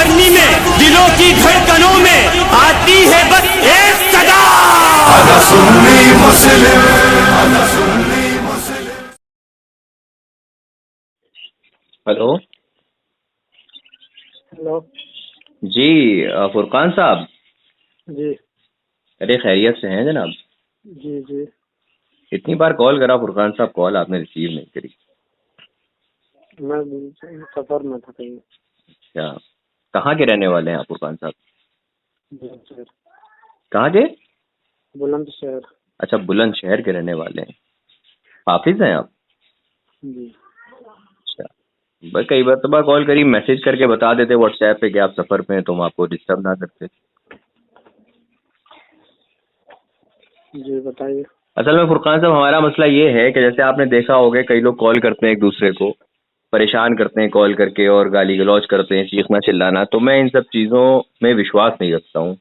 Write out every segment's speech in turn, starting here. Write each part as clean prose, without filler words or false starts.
सरगर्मी में, दिलों की धड़कनों में आती है बस एक सदा, अना सुन्नी मुस्लिम, अना सुन्नी मुस्लिम। हेलो हेलो जी, फुरकान साहब। जी अरे खैरियत से हैं जनाब? जी जी। इतनी बार कॉल करा फुरकान साहब, कॉल आपने रिसीव नहीं करी। मैं सफर में था कहीं। अच्छा, कहाँ के रहने वाले हैं आप फुरकान साहब? बुलंदशहर। कहाँ के? बुलंदशहर। अच्छा, बुलंदशहर के रहने वाले हैं। हाफिज हैं आप? जी। अच्छा, बस कई बार कॉल करी, मैसेज करके बता देते व्हाट्सएप पे कि आप सफर पे हैं, तो हम आपको डिस्टर्ब ना करते। जी बताइए। असल में फुरकान साहब, हमारा मसला ये है कि जैसे आपने देखा होगा, कई लोग कॉल करते हैं एक दूसरे को, परेशान करते हैं कॉल करके और गाली गलौज करते हैं, चीखना चिल्लाना। तो मैं इन सब चीज़ों में विश्वास नहीं रखता हूँ।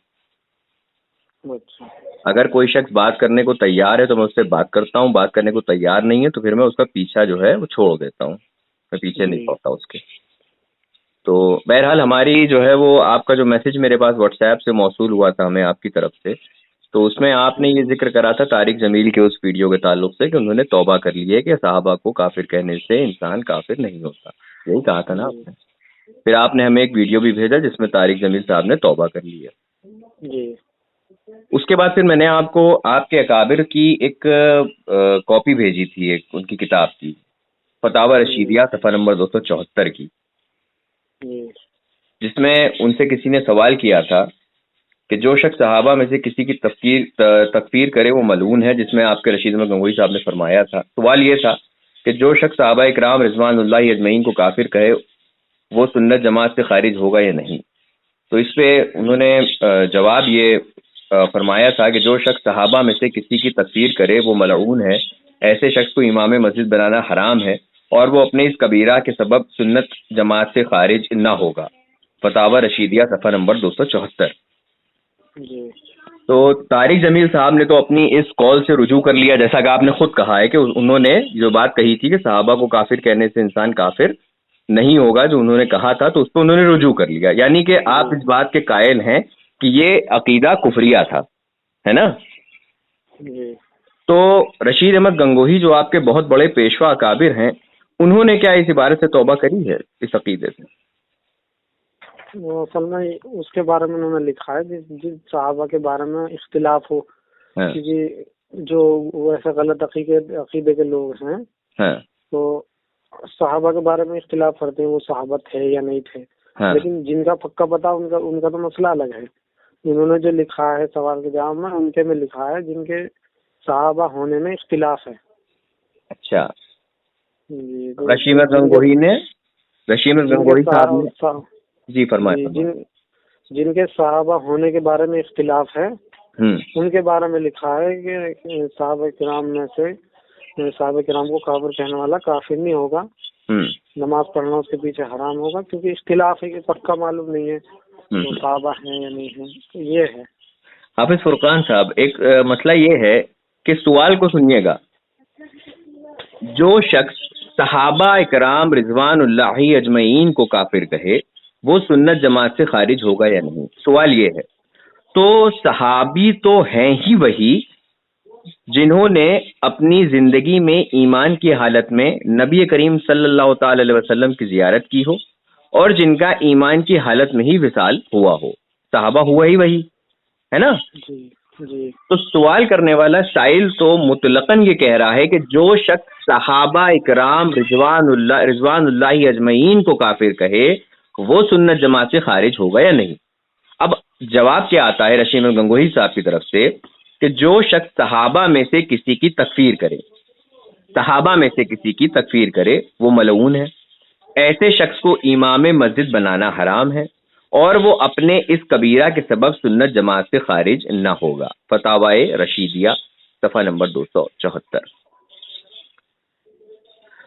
अच्छा। अगर कोई शख्स बात करने को तैयार है तो मैं उससे बात करता हूँ, बात करने को तैयार नहीं है तो फिर मैं उसका पीछा जो है वो छोड़ देता हूँ, मैं पीछे नहीं जी पड़ता उसके। तो बहरहाल, हमारी जो है वो आपका जो मैसेज मेरे पास व्हाट्सएप से मौसूल हुआ था हमें आपकी तरफ से, तो उसमें आपने ये जिक्र करा था तारिक जमील के उस वीडियो के ताल्लुक से कि उन्होंने तौबा कर ली है कि सहाबा को काफिर कहने से इंसान काफिर नहीं होता। यही कहा था ना जी आपने? फिर आपने हमें एक वीडियो भी भेजा जिसमें तारिक जमील साहब ने तौबा कर ली है। जी। उसके बाद फिर मैंने आपको आपके अकाबिर की एक कॉपी भेजी थी, एक उनकी किताब की, फतावा रशीदिया सफ़ा नंबर 274 की, जी जिसमें उनसे किसी ने सवाल किया था कि जो शख्स सहाबा में से किसी की तकफीर करे वो मलून है, जिसमें आपके रशीद अहमद गंगोही साहब ने फरमाया था। सवाल ये था कि जो शख्स सहाबा इकराम रिजवानुल्लाहि अजमईन को काफिर कहे वो सुन्नत जमात से खारिज होगा या नहीं। तो इस पे उन्होंने जवाब ये फरमाया था कि जो शख्स सहाबा में से किसी की तकफीर करे वो मलऊन है, ऐसे शख्स को इमाम मस्जिद बनाना हराम है और वो अपने इस कबीरा के सबब सुन्नत जमात से खारिज ना होगा। फतावा रशीदिया सफ़ा नंबर 274। जी। तो तारिक जमील साहब ने तो अपनी इस कॉल से रुजू कर लिया, जैसा कि आपने खुद कहा है कि उन्होंने जो बात कही थी कि सहाबा को काफिर कहने से इंसान काफिर नहीं होगा, जो उन्होंने कहा था, तो उसको उन्होंने रुजू कर लिया। यानी कि आप इस बात के कायल हैं कि ये अकीदा कुफरिया था, है ना? जी। तो रशीद अहमद गंगोही जो आपके बहुत बड़े पेशवा अकाबिर हैं, उन्होंने क्या इस इबारत से तौबा करी है, इस अकीदे से? वो असल में उसके बारे में उन्होंने लिखा है जिन सहाबा के बारे में इख्तिलाफ हो, हाँ, कि जो वैसे गलत अकीदे के लोग हैं, हाँ, तो सहाबा के बारे में इख्तिलाफ करते हैं वो सहाबा थे या नहीं थे। हाँ। लेकिन जिनका पक्का पता उनका उनका तो मसला अलग है। उन्होंने जो लिखा है सवाल के जवाब में, उनके में लिखा है जिनके सहाबा होने में इख्तिलाफ है। अच्छा, जी। रशीद अहमद गंगोही साहब ने जी फरमाया। जिनके सहाबा होने के बारे में इख्तिलाफ है, हम्म, उनके बारे में लिखा है कि सहाबा किराम में से सहाबा किराम को काफिर कहने वाला काफिर नहीं होगा, नमाज पढ़ना उसके पीछे हराम होगा, क्योंकि इख्तिलाफ है कि पक्का मालूम नहीं है तो सहाबा है या नहीं है। तो ये है। हाफिज फुरकान साहब, एक मसला ये है कि सवाल को सुनिएगा, जो शख्स सहाबा इकराम रिजवानुल्लाहि अजमईन को काफिर कहे वो सुन्नत जमात से खारिज होगा या नहीं, सवाल ये है। तो सहाबी तो हैं ही वही जिन्होंने अपनी जिंदगी में ईमान की हालत में नबी करीम सल्लल्लाहु ताला अलैहि वसल्लम की जियारत की हो और जिनका ईमान की हालत में ही विसाल हुआ हो। सहाबा हुआ ही वही है ना? जी जी। तो सवाल करने वाला साइल तो मुतलकन ये कह रहा है कि जो शख्स सहाबा इकराम रिजवानुल्लाहि अजमईन को काफिर कहे वो सुन्नत जमात से खारिज होगा या नहीं। अब जवाब क्या आता है रशीद अहमद गंगोही साहब की तरफ से कि जो शख्स सहाबा में से किसी की तकफीर करे, सहाबा में से किसी की तकफीर करे वो मलऊन है, ऐसे शख्स को इमाम मस्जिद बनाना हराम है और वो अपने इस कबीरा के सबब सुन्नत जमात से खारिज न होगा। फतावाए रशीदिया सफ़ा नंबर 274।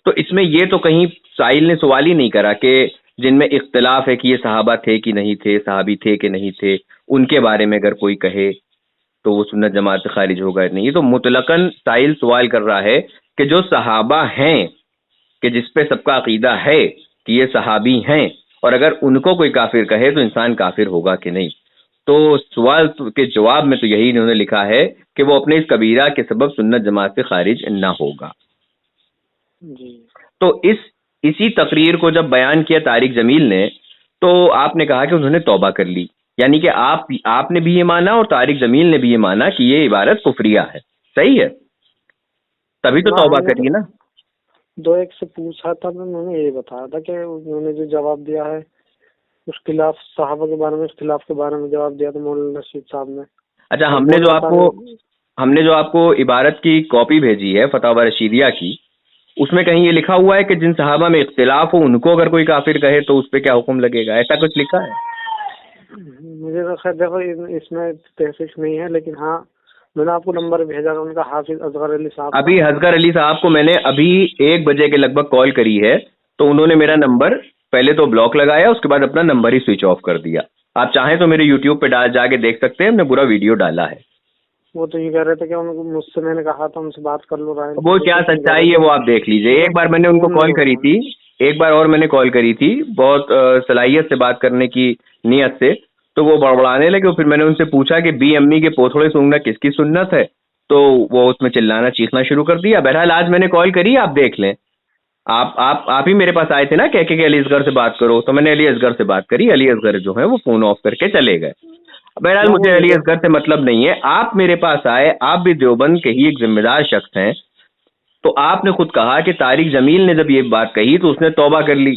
तो इसमें ये तो कहीं साहिल ने सवाल ही नहीं करा कि जिनमें इख्तिलाफ है कि ये सहाबा थे कि नहीं थे, सहाबी थे कि नहीं थे, उनके बारे में अगर कोई कहे तो वो सुन्नत जमात से खारिज होगा या नहीं। ये तो मुतलकन साहिल सवाल कर रहा है कि जो सहाबा हैं, कि जिस पे सबका अकीदा है कि ये सहाबी हैं और अगर उनको कोई काफिर कहे तो इंसान काफिर होगा कि नहीं। तो सवाल के जवाब में तो यही इन्होंने लिखा है कि वो अपने इस कबीरा के सबब सुन्नत जमात से खारिज ना होगा। तो इसी तकरीर को जब बयान किया तारिक जमील ने, तो आपने कहा कि उन्होंने तौबा कर ली, यानी कि आपने भी ये माना और तारिक जमील ने भी ये माना कि ये इबारत कुफरिया है, सही है? तभी तो तौबा करिए ना। 2-1 से पूछा था, मैंने ये बताया था कि उन्होंने जो जवाब दिया है इख्तिलाफ साहबा के बारे में, इख्तिलाफ के बारे में जवाब दिया था मौलाना रशीद साहब ने। अच्छा, हमने जो आपको इबारत की कॉपी भेजी है फतावा रशीदिया की, उसमें कहीं ये लिखा हुआ है कि जिन सहाबा में इख्तिलाफ हो उनको अगर कोई काफिर कहे तो उस पर क्या हुक्म लगेगा, ऐसा कुछ लिखा है? मुझे तो खैर देखो इसमें तहकीक नहीं है, लेकिन हाँ मैंने आपको नंबर भेजा था उनका, हाफिज असगर अली साहब। अभी असगर अली साहब को मैंने अभी 1 बजे के लगभग कॉल करी है, तो उन्होंने मेरा नंबर पहले तो ब्लॉक लगाया, उसके बाद अपना नंबर ही स्विच ऑफ कर दिया। आप चाहें तो मेरे यूट्यूब पे जाके देख सकते हैं, हमने पूरा वीडियो डाला है। वो तो ये कह रहे थे कि उनको मुझसे, मैंने कहा था उनसे बात कर लो, राय वो क्या सच्चाई है वो आप देख लीजिए। एक बार मैंने उनको कॉल करी थी, एक बार और मैंने कॉल करी थी, बहुत सलाहियत से बात करने की नीयत से, तो वो बड़बड़ाने लगे। फिर मैंने उनसे पूछा कि बी अम्मी के पोथड़े सूंघना किसकी सुन्नत है, तो वो उसमें चिल्लाना चीखना शुरू कर दिया। बहरहाल आज मैंने कॉल करी, आप देख लें। आप ही मेरे पास आए थे ना, कह के अली असगर से बात करो, तो मैंने अली असगर से बात करी। अली असगर जो है वो फोन ऑफ करके चले गए। बहरहाल मुझे अली असगर से मतलब नहीं है, आप मेरे पास आए, आप भी देवबंद के ही एक जिम्मेदार शख्स हैं, तो आपने खुद कहा कि तारिक जमील ने जब ये बात कही तो उसने तौबा कर ली।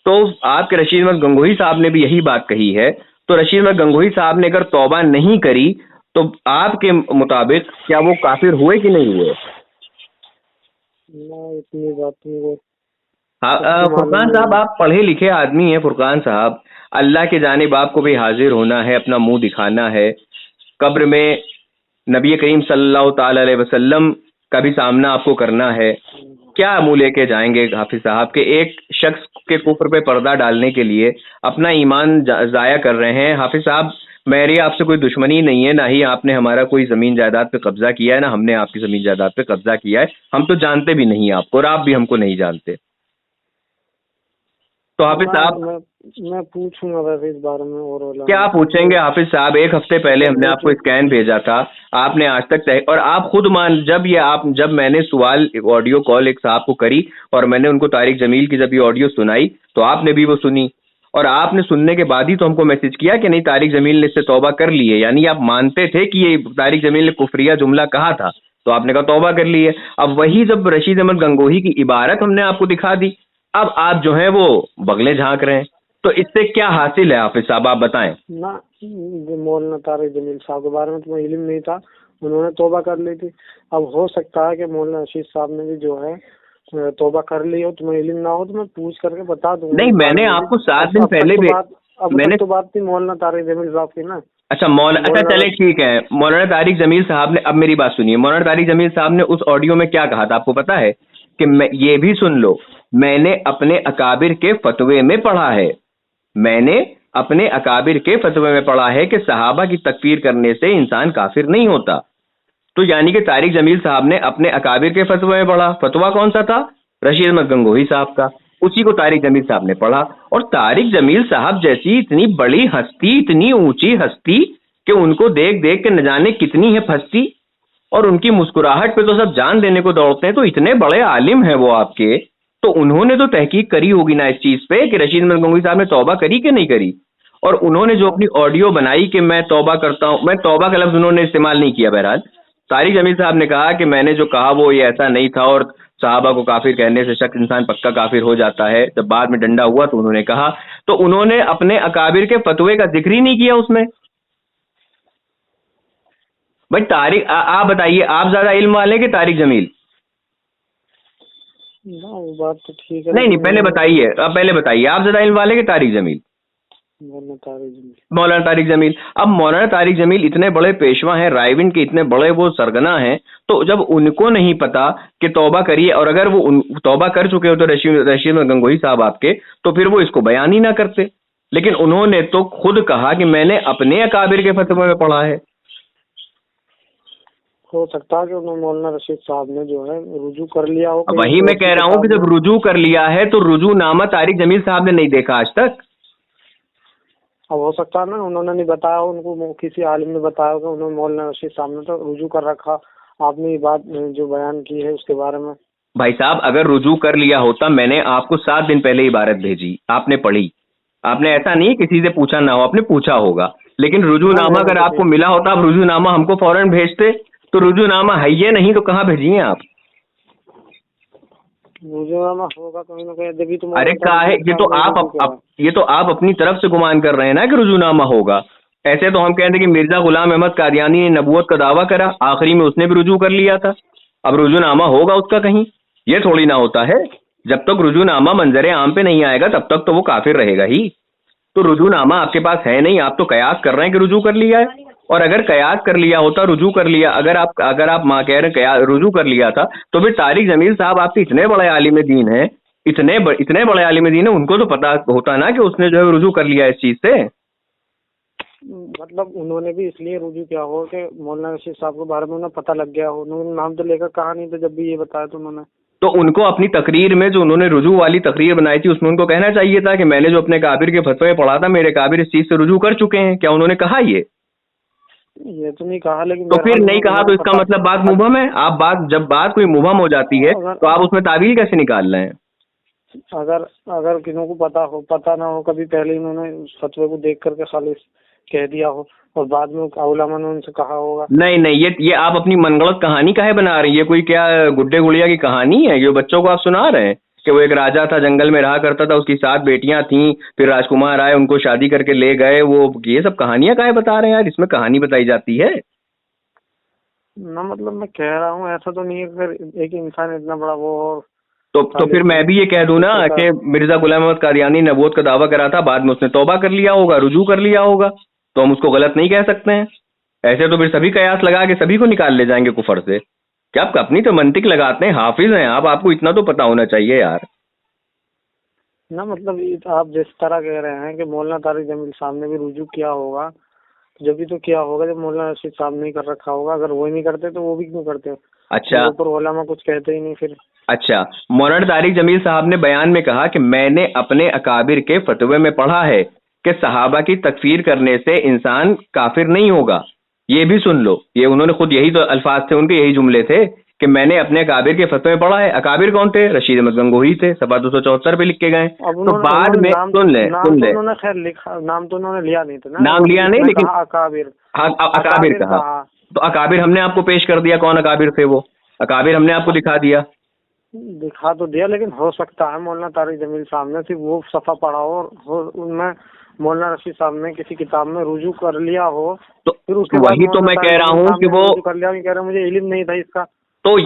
तो आपके रशीद अहमद गंगोही साहब ने भी यही बात कही है, तो रशीद अहमद गंगोही साहब ने अगर तौबा नहीं करी तो आपके मुताबिक क्या वो काफिर हुए कि नहीं हुए? इतनी बात नहीं। फुरकान साहब, आप पढ़े लिखे आदमी हैं। फुरकान साहब, अल्लाह के जानिब आपको भी हाजिर होना है, अपना मुंह दिखाना है, कब्र में नबी करीम सल्लल्लाहु ताला अलैहि वसल्लम का भी सामना आपको करना है। क्या मुंह लेके जाएंगे हाफिज साहब के एक शख्स के कुफ्र पे पर्दा डालने के लिए अपना ईमान जाया कर रहे हैं? हाफिज साहब, मेरी आपसे कोई दुश्मनी नहीं है, ना ही आपने हमारा कोई जमीन जायदाद पे कब्जा किया है, ना हमने आपकी जमीन जायदाद पे कब्जा किया है। हम तो जानते भी नहीं आपको और आप भी हमको नहीं जानते। तो हाफिज साहब, मैं पूछूंगा वैसे इस बारे में। और क्या पूछेंगे हाफिज साहब? 1 हफ्ते पहले हमने आपको स्कैन भेजा था, आपने आज तक और आप खुद जब मैंने सवाल ऑडियो कॉल एक साहब को करी और मैंने उनको तारिक जमील की जब ये ऑडियो सुनाई तो आपने भी वो सुनी, और आपने सुनने के बाद ही तो हमको मैसेज किया कि नहीं तारिक जमील ने इससे तौबा कर ली है, यानी आप मानते थे कि ये तारिक जमील ने कुफरिया जुमला कहा था, तो आपने कहा तौबा कर ली है। अब वही जब रशीद अहमद गंगोही की इबारत हमने आपको दिखा दी, अब आप जो है वो बगले झांक रहे हैं, तो इससे क्या हासिल है हाफिज साहब, आप बताएं ना। मौलाना तारिक जमील साहब के बारे में तुम्हें इल्म नहीं था, उन्होंने तौबा कर ली थी। अब हो सकता है कि मौलाना रशीद साहब ने भी जो है तौबा कर ली हो, तुम्हें इल्म ना हो, तो मैं पूछ करके बता दूंगा। नहीं, मैंने आपको 7 दिन पहले भी मैंने तो बात थी मौलाना तारिक जमील साहब की ना। अच्छा चले ठीक है। मौलाना तारिक जमील साहब ने, अब मेरी बात सुनिए, मौलाना तारिक जमील साहब ने उस ऑडियो में क्या कहा था आपको पता है? कि मैं ये भी सुन लो, मैंने अपने अकाबिर के फतवे में पढ़ा है, मैंने अपने अकाबिर के फतवे में पढ़ा है कि सहाबा की तकफीर करने से इंसान काफिर नहीं होता। तो यानी कि तारिक जमील साहब ने अपने अकाबिर के फतवे में पढ़ा। फतवा कौन सा था? रशीद अहमद गंगोही साहब का, उसी को तारिक जमील साहब ने पढ़ा। और तारिक जमील साहब जैसी इतनी बड़ी हस्ती, इतनी ऊंची हस्ती कि उनको देख देख के न जाने कितनी है फस्ती, और उनकी मुस्कुराहट पे तो सब जान देने को दौड़ते हैं। तो इतने बड़े आलिम हैं वो आपके, तो उन्होंने तो तहकीक करी होगी ना इस चीज पे कि रशीद अहमद गंगोही साहब ने तौबा करी कि नहीं करी। और उन्होंने जो अपनी ऑडियो बनाई कि मैं तौबा करता हूं, मैं तौबा का लफ्ज उन्होंने इस्तेमाल नहीं किया। बहरहाल तारिक जमील साहब ने कहा कि मैंने जो कहा वो ये ऐसा नहीं था, और सहाबा को काफिर कहने से शख्स इंसान पक्का काफिर हो जाता है। जब बाद में डंडा हुआ तो उन्होंने कहा, तो उन्होंने अपने अकाबिर के फतवे का जिक्र ही नहीं किया उसमें। भाई तारिक, आप बताइए, आप ज्यादा इल्म वाले कि तारिक जमील? वो बात तो ठीक है। नहीं पहले बताइए, आप ज्यादा इल्म वाले कि तारिक जमील? मौलाना तारिक जमील। अब मौलाना तारिक जमील इतने बड़े पेशवा हैं, रायविंड के इतने बड़े वो सरगना हैं, तो जब उनको नहीं पता कि तौबा करिए, और अगर वो तौबा कर चुके हो तो रशीद गंगोही साहब आपके, तो फिर वो इसको बयान ही ना करते। लेकिन उन्होंने तो खुद कहा कि मैंने अपने अकाबिर के फतवे में पढ़ा है। हो सकता है कि उन्होंने मौलाना रशीद साहब ने जो है रुजू कर लिया हो। वही मैं कह रहा हूँ कि जब रुजू कर लिया है तो रुजूनामा तारिक जमील साहब ने नहीं देखा आज तक। अब हो सकता है ना उन्होंने नहीं बताया, उनको किसी आलिम ने बताया कि उन्होंने मौलाना रशीद साहब ने तो रुजू कर रखा। आपने ये बात जो बयान की है उसके बारे में। भाई साहब अगर रुजू कर लिया होता, मैंने आपको 7 दिन पहले इबारत भेजी, आपने पढ़ी, आपने ऐसा नहीं किसी से पूछा ना हो, आपने पूछा होगा, लेकिन रुजूनामा अगर आपको मिला होता आप रुजूनामा हमको फौरन भेजते। तो रुजूनामा है ये नहीं तो कहाँ भेजिए आप? रुजूनामा होगा कहीं ना कहीं, जब तो अरे काहे, ये तो आप अपनी तरफ से गुमान कर रहे हैं ना कि रुजूनामा होगा। ऐसे तो हम कहते हैं कि मिर्जा गुलाम अहमद कादियानी ने नबूवत का दावा करा, आखिरी में उसने भी रुजू कर लिया था। अब रुजूनामा होगा उसका कहीं? ये थोड़ी ना होता है। जब तक रुजूनामा मंजरे आम पे नहीं आएगा तब तक तो वो काफिर रहेगा ही। तो रुजूनामा आपके पास है नहीं, आप तो कयास कर रहे हैं कि रुजू कर लिया है। और अगर कयास कर लिया होता, रुजू कर लिया, अगर आप माँ कह रहे हैं रुजू कर लिया था, तो फिर तारिक जमील साहब आपके इतने बड़े आलिम दीन है, इतने बड़े आलिम दीन है, उनको तो पता होता ना कि उसने जो है रुजू कर लिया इस चीज से। मतलब उन्होंने भी इसलिए रुजू किया हो कि मौलाना रशीद साहब के बारे में उन्हें पता लग गया हो। उन्होंने नाम तो लेकर कहा नहीं था, जब भी ये बताया तो उन्होंने, तो उनको अपनी तकरीर में जो उन्होंने रुजू वाली तकरीर बनाई थी उसमें उनको कहना चाहिए था कि मैंने जो अपने काबिर के फतवे पढ़ा था, मेरे काबिर इस चीज से रुजू कर चुके हैं। क्या उन्होंने कहा ये तो नहीं कहा, लेकिन तो फिर नहीं कहा तो इसका मतलब बात मुबहम है। आप जब बात कोई मुबहम हो जाती है तो आप उसमें तावील कैसे निकाल रहे हैं? अगर किसी को पता ना हो, कभी पहले इन्होंने फतवे को देख करके खालिस कह दिया हो और बाद में उलमा ने उनसे कहा होगा। नहीं, ये आप अपनी मनगढ़ंत कहानी काहे बना रही है? कोई क्या गुड्डे गुड़िया की कहानी है जो बच्चों को आप सुना रहे हैं कि वो एक राजा था, जंगल में रहा करता था, उसकी 7 बेटियां थीं, फिर राजकुमार आए, उनको शादी करके ले गए। वो ये सब कहानियां काहे बता रहे हैं यार? इसमें कहानी बताई जाती है ना। मतलब मैं कह रहा हूँ ऐसा तो नहीं है, फिर एक इंसान इतना बड़ा वो तो फिर मैं भी ये कह दूं ना कि मिर्जा गुलाम अहमद कादियानी ने नबूवत का दावा करा था, बाद में उसने तौबा कर लिया होगा, रुजू कर लिया होगा, तो हम उसको गलत नहीं कह सकते हैं। ऐसे तो फिर सभी कयास लगा के सभी को निकाल ले जाएंगे कुफर से। क्या आप अपनी तो मंतिक लगाते हैं? हाफिज हैं आप, आपको इतना तो पता होना चाहिए यार ना। मतलब आप जिस तरह कह रहे हैं कि मौलाना तारिक जमील साहब ने भी रुजू किया होगा, जब भी तो किया होगा जब मौलाना रशीद साहब ने कर रखा होगा। अगर वो नहीं करते तो वो भी क्यों करते? अच्छा, ऊपर उलमा कुछ कहते ही नहीं फिर। अच्छा, मौलाना तारिक जमील साहब ने बयान में कहा कि मैंने अपने अकाबिर के फतवे में पढ़ा है कि सहाबा की तकफीर करने से इंसान काफिर नहीं होगा। ये भी सुन लो, ये उन्होंने खुद यही तो अल्फाज थे उनके, यही जुमले थे कि मैंने अपने अकाबिर के फतवे में पढ़ा है। अकाबिर कौन थे? रशीद अहमद गंगोही थे, सफा 274 पे लिख के गए। तो बाद में सुन ले उन्होंने खैर लिखा, नाम तो उन्होंने लिया नहीं था ना, नाम लिया नहीं, लेकिन अकाबिर कहा। तो अकाबिर हमने आपको पेश कर दिया, कौन अकाबिर थे वो? अकाबिर हमने आपको दिखा तो दिया, लेकिन हो सकता है मौलाना तारिक जमील साहब ने सिर्फ वो सफा पढ़ा हो, उनमें मौलाना रशीद साहब ने किसी किताब में रुजू कर लिया हो, तो फिर उसके वही तो मैं कह रहा हूँ कि वो कर लिया। कह रहा मुझे इल्म नहीं था इसका। तो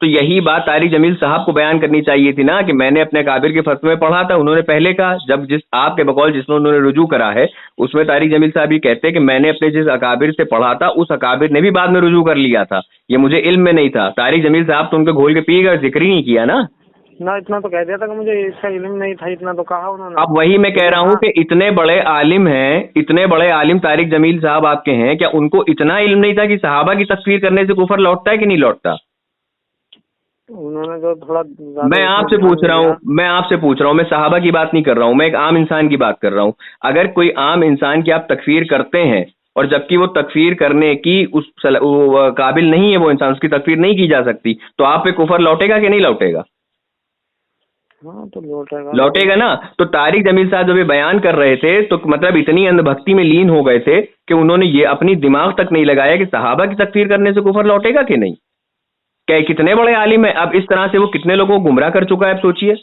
यही बात तारिक जमील साहब को बयान करनी चाहिए थी ना कि मैंने अपने काबिर के फतवे में पढ़ा था। उन्होंने पहले कहा, जब जिस आपके बकौल जिसमें उन्होंने रुजू करा है उसमें तारिक जमील साहब ये कहते हैं कि मैंने अपने जिस अकाबिर से पढ़ा था उस अकाबिर ने भी बाद में रुजू कर लिया था, ये मुझे इल्म में नहीं था। तारिक जमील साहब तो उनके घोल के पी गए, जिक्र ही नहीं किया ना। इतना तो कह दिया था कि मुझे इसका इल्म नहीं था, इतना तो कहा उन्होंने। अब वही मैं कह रहा हूँ कि इतने बड़े आलिम हैं, इतने बड़े आलिम तारिक जमील साहब आपके हैं, क्या उनको इतना इल्म नहीं था कि सहाबा की तकफीर करने से कुफर लौटता है कि नहीं लौटता? उन्होंने जो थोड़ा मैं आपसे पूछ रहा हूँ, मैं सहाबा की बात नहीं कर रहा हूँ, मैं एक आम इंसान की बात कर रहा हूँ। अगर कोई आम इंसान की आप तकफीर करते हैं और जबकि वो तकफीर करने की उस काबिल नहीं है, वो इंसान, उसकी तकफीर नहीं की जा सकती, तो आप पे कुफर लौटेगा कि नहीं लौटेगा? हाँ, तो लौटेगा ना। तो तारिक जमील साहब जब ये बयान कर रहे थे तो मतलब इतनी अंधभक्ति में लीन हो गए थे कि उन्होंने ये अपनी दिमाग तक नहीं लगाया कि सहाबा की तकफीर करने से कुफर लौटेगा कि नहीं। क्या कितने बड़े आलिम है? अब इस तरह से वो कितने लोगों को गुमराह कर चुका है, आप सोचिए,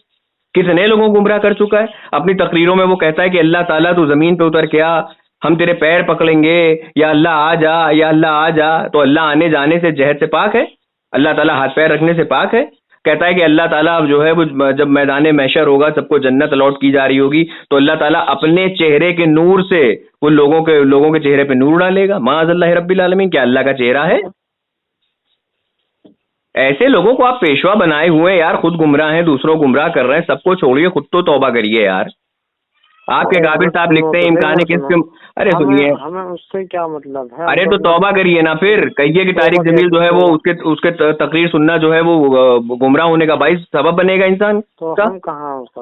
कितने लोगों को गुमराह कर चुका है। अपनी तकरीरों में वो कहता है कि अल्लाह ताला तू जमीन पे उतर के आ, हम तेरे पैर पकड़ेंगे, या अल्लाह आ जा, या अल्लाह आ जा। तो अल्लाह आने जाने से जहद से पाक है? अल्लाह ताला हाथ पैर रखने से पाक है? कहता है कि अल्लाह ताला जो है वो जब मैदान मैशर होगा, सबको जन्नत अलॉट की जा रही होगी, तो अल्लाह ताला अपने चेहरे के नूर से वो लोगों के चेहरे पे नूर डालेगा। माअज़ल्लाह रब्बिल आलमीन, क्या अल्लाह का चेहरा है? ऐसे लोगों को आप पेशवा बनाए हुए यार, खुद गुमराह हैं, दूसरों गुमराह कर रहे हैं। सबको छोड़िए, खुद तो तौबा करिए यार। आपके गाबिर साहब लिखते हैं इम्कान किसके। अरे सुनिए, हमें उससे क्या मतलब है? अरे तो तौबा करिए ना, फिर कहिए कि तारिक जमील जो है वो उसके तकरीर सुनना जो है वो गुमराह होने का भाई सबब बनेगा इंसान तो का। हम कहाँ उसका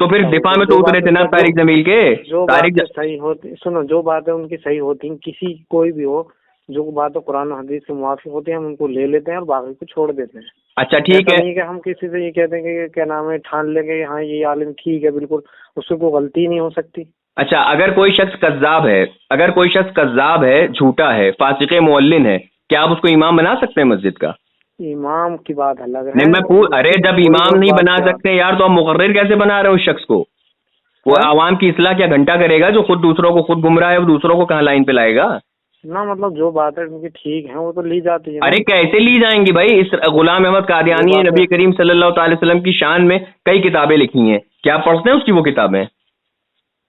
तो फिर दिफा में तो उतरे थे ना तारिक जमील के। जो तारिक बातें सही होती, सुनो, जो बातें उनकी सही होती हैं, किसी कोई भी हो, जो बातें कुरान हदीस के मुवाफिक होती हैं हम उनको ले लेते हैं और बाकी को छोड़ देते हैं। अच्छा ठीक है, नहीं कि हम किसी से ये कहते हैं कि क्या नाम है, ठान लेंगे हाँ ये आलिम ठीक है बिल्कुल, उससे कोई गलती नहीं हो सकती। अच्छा अगर कोई शख्स कज्जाब है, अगर कोई शख्स कज्जाब है, झूठा है, फासिक मुअल्लिन है, क्या आप उसको इमाम बना सकते हैं मस्जिद का? इमाम की बात अलग है। नहीं मैं अरे जब इमाम नहीं बना सकते यार तो आप मुकर्रिर कैसे बना रहे हो उस शख्स को? वो आवाम की इस्लाह क्या घंटा करेगा जो खुद दूसरों को खुद गुमराह है, वो दूसरों को कहाँ लाइन पे लाएगा ना? मतलब जो बात है उनकी ठीक है वो तो ली जाती है। अरे कैसे ली जाएंगी भाई? इस गुलाम अहमद कादियानी ने नबी करीम सल्लल्लाहु अलैहि वसल्लम की शान में कई किताबें लिखी हैं, क्या आप पढ़ते हैं उसकी वो किताबें?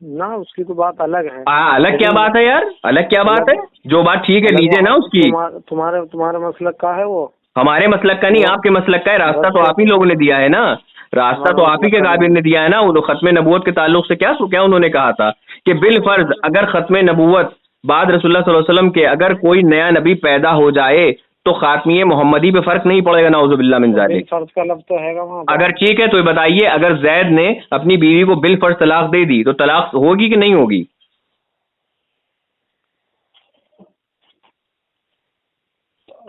ना उसकी तो बात अलग है। अलग क्या बात है यार, अलग क्या बात है? जो बात ठीक है लीजिए ना उसकी। तुम्हारे मसलक का है वो, हमारे मसलक का नहीं, आपके मसलक का है। रास्ता तो आप ही लोगों ने दिया है ना, रास्ता तो आप ही के गाबिर ने दिया है ना। वो खत्म नबूवत के ताल्लुक से क्या उन्होंने कहा था कि बिल फर्ज अगर खत्म नबूवत बाद रसूलुल्लाह सल्लल्लाहु अलैहि वसल्लम के अगर कोई नया नबी पैदा हो जाए तो खातमी मोहम्मदी पे फर्क नहीं पड़ेगा, नाउजुबिल्लाह मिन ज़ालिक। फर्ज का लफ्ज़ तो हैगा वहाँ। अगर ठीक है तो ये बताइए, अगर जैद ने अपनी बीवी को बिल फर्ज तलाक दे दी तो तलाक होगी कि नहीं होगी?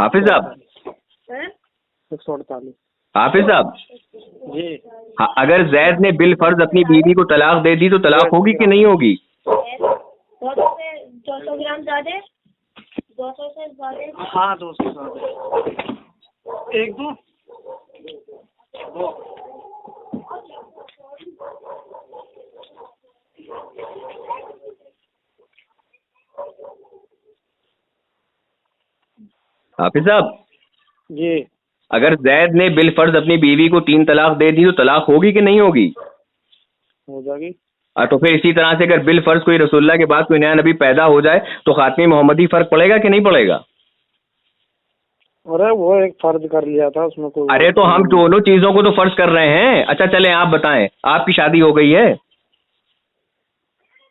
हाफिज साहब, 148 हाफिज साहब जी। हाँ, अगर जैद ने बिल फर्ज अपनी बीवी को तलाक दे दी तो तलाक होगी कि नहीं होगी? 200 ग्राम ज्यादा, 200 से ज्यादा। हाँ 200 ज्यादा, एक दो हाफिज साहब जी। अगर जैद ने बिल फर्ज अपनी बीवी को 3 तलाक दे दी तो तलाक होगी कि नहीं होगी? हो जाएगी। तो फिर इसी तरह से अगर बिल फर्ज कोई रसूलुल्लाह के बाद कोई नया नबी पैदा हो जाए तो खातमी मोहम्मदी फर्क पड़ेगा कि नहीं पड़ेगा? अरे वो एक फर्ज कर लिया था उसमें कोई। अरे तो हम दोनों चीजों को तो फर्ज कर रहे हैं। अच्छा चले आप बताएं, आपकी शादी हो गई है?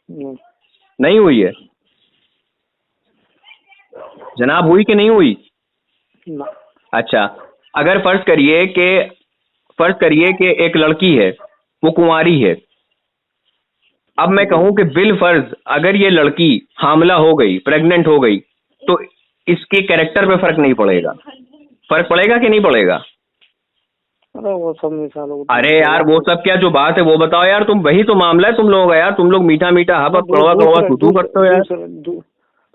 नहीं हुई है जनाब, हुई कि नहीं हुई? ना। अच्छा अगर फर्ज करिए कि एक लड़की है, वो कुंवारी है। अब मैं कहूं कि बिल फर्ज अगर ये लड़की हामला हो गई, प्रेग्नेंट हो गई, तो इसके कैरेक्टर पे फर्क नहीं पड़ेगा? फर्क पड़ेगा कि नहीं पड़ेगा? अरे वो सब मिसालों। अरे यार वो सब क्या, जो बात है वो बताओ यार। तुम वही तो मामला है तुम लोगों का यार, तुम लोग मीठा मीठा हब कड़वा कड़वा तू करते हो यार।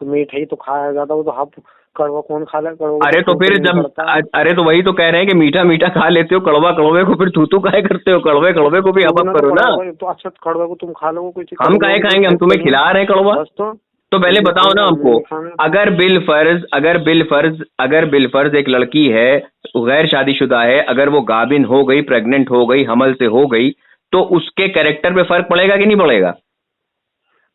तो मीठा ही तो खाया जाता, वो तो हब कड़वा कौन खा ले? अरे तो फिर जब अरे तो वही तो कह रहे हैं कि मीठा मीठा खा लेते हो, कड़वा कड़वे को फिर तू काहे करते हो? कड़वे कड़वे को भी हब करो ना। तो अच्छा कड़वे को तुम खा लो, कुछ हम काहे खाएंगे? हम तुम्हें खिला रहे हैं कड़वा। तो पहले बताओ ना हमको, अगर बिल फर्ज एक लड़की है, गैर शादीशुदा है, अगर वो गाबिन हो गई, प्रेग्नेंट हो गई, हमल से हो गई, तो उसके कैरेक्टर पे फर्क पड़ेगा कि नहीं पड़ेगा?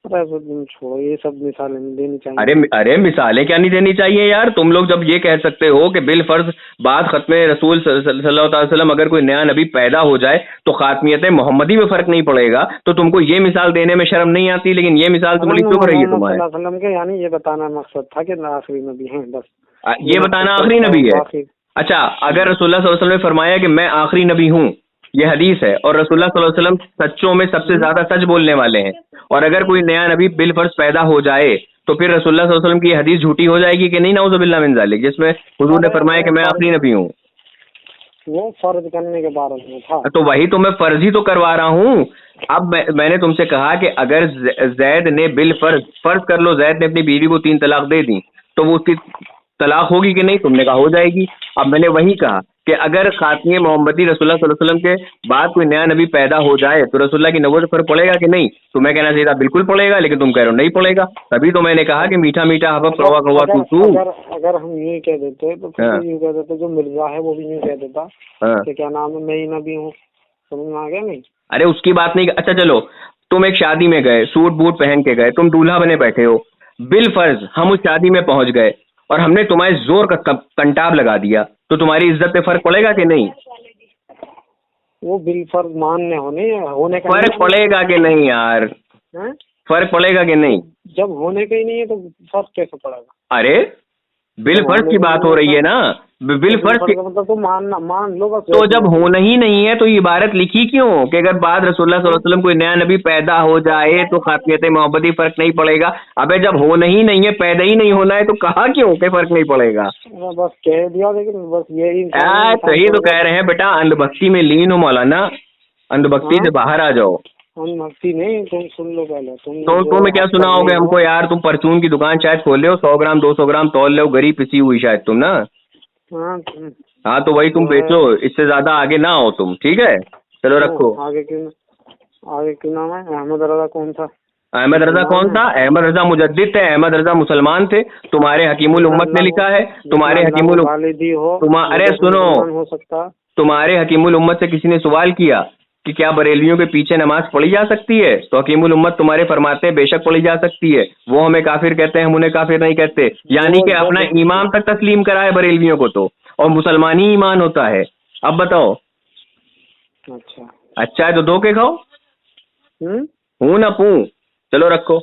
छोड़ो ये सब मिसालें नहीं देनी चाहिए। अरे मिसालें क्या नहीं देनी चाहिए यार? तुम लोग जब ये कह सकते हो कि बिल फर्ज बाद खत्म रसूल सल्लल्लाहु अलैहि वसल्लम अगर कोई नया नबी पैदा हो जाए तो खातमियत मोहम्मदी में फर्क नहीं पड़ेगा, तो तुमको ये मिसाल देने में शर्म नहीं आती? लेकिन ये मिसाल तुम लिख क्यों रही है तुम्हारे? यानी ये बताना मकसद था कि आखिरी नबी हैं, बस ये बताना आखिरी नबी है। अच्छा अगर रसूलुल्लाह सल्लल्लाहु अलैहि वसल्लम ने फरमाया कि मैं आखिरी नबी हूँ, ये हदीस है, और रसूलुल्लाह सल्लल्लाहु अलैहि वसल्लम सच्चों में सबसे ज्यादा सच बोलने वाले हैं, और अगर कोई नया नबी बिल फर्ज पैदा हो जाए तो फिर रसूलुल्लाह सल्लल्लाहु अलैहि वसल्लम की ये हदीस झूठी हो जाएगी कि नहीं? नाउजुबिल्लाह मिन ज़ालिक, जिसमें हुजूर ने फरमाया कि मैं आखिरी नबी हूँ। वो फर्ज करने के बारे में था। तो वही तो मैं फर्ज ही तो करवा रहा हूँ। अब मैंने तुमसे कहा कि अगर जैद ने बिल फर्ज कर लो, जैद ने अपनी बीवी को 3 तलाक दे दी, तो वो उसकी तलाक होगी कि नहीं? तुमने कहा हो जाएगी। अब मैंने वही कहा कि अगर खातमी मोहम्मदी रसूलुल्लाह सल्लल्लाहु अलैहि वसल्लम के बाद कोई नया नबी पैदा हो जाए तो रसूलुल्लाह की नबूवत पर पड़ेगा कि नहीं? तो मैं कहना चाहिए था बिल्कुल पड़ेगा, लेकिन तुम कह रहे हो नहीं पड़ेगा। तभी तो मैंने कहा कि मीठा मीठा हबब कड़वा कड़वा तू। अगर हम ये कह देते तो फिर यूँ कह देते, जो मिर्जा है वो भी यूँ कह देता कि क्या नाम है, मैं ही नबी हूँ। समझ में आ गया नहीं? अरे उसकी बात नहीं। अच्छा चलो, तुम एक शादी में गए, सूट बूट पहन के गए, तुम दूल्हा बने बैठे हो, बिल फर्ज हम उस शादी में पहुंच गए और हमने तुम्हारे जोर का कंटाब लगा दिया, तो तुम्हारी इज्जत पे फर्क पड़ेगा कि नहीं? वो बिल फर्ज मानने होने का फर्क पड़ेगा कि नहीं यार? हैं? फर्क पड़ेगा कि नहीं? जब होने का ही नहीं है तो फर्क कैसे पड़ेगा? अरे बिल फर्ज की बात हो रही है ना, बिल फर्ज की। मतलब तो मान लो बस। तो जब होना ही नहीं है तो ये इबारत लिखी क्यों कि अगर बाद रसूलुल्लाह सल्लल्लाहु अलैहि वसल्लम कोई नया नबी पैदा हो जाए तो खासियत मोहब्बती फर्क नहीं पड़ेगा? अबे जब होना ही नहीं है, पैदा ही नहीं होना है तो कहा क्यों कि फर्क नहीं पड़ेगा? बस कह दिया, लेकिन बस यही सही तो कह रहे हैं बेटा, अंधभक्ति में लीन हो मौलाना, अंधभक्ति से बाहर आ जाओ। हम भक्ति नहीं, तुम सुन लो पहले। तुम्हें क्या सुनाओगे हमको यार? तुम परचून की दुकान शायद खोले हो, 100 ग्राम 200 ग्राम तौल लो, गरी पिसी हुई शायद तुम ना। हाँ तो वही तुम बेचो, इससे ज्यादा आगे ना हो तुम, ठीक है? चलो रखो। आगे क्यों नाम है? अहमद रजा कौन था? अहमद रजा कौन था? अहमद रजा मुजद्दिद थे, अहमद रजा मुसलमान थे। तुम्हारे हकीमुल उम्मत ने लिखा है, तुम्हारे हकीमुल, अरे सुनो, हो सकता, तुम्हारे हकीमुल उम्मत से किसी ने सवाल किया कि क्या बरेलियों के पीछे नमाज पढ़ी जा सकती है? तो हकीमुल उम्मत तुम्हारे फरमाते हैं बेशक पढ़ी जा सकती है। वो हमें काफिर कहते हैं, हम उन्हें काफिर नहीं कहते। यानी कि अपना ईमान तक तस्लीम करा है बरेलियों को तो, और मुसलमानी ईमान होता है। अब बताओ। अच्छा है तो धोखे खाओ। हूं ना पू। चलो रखो।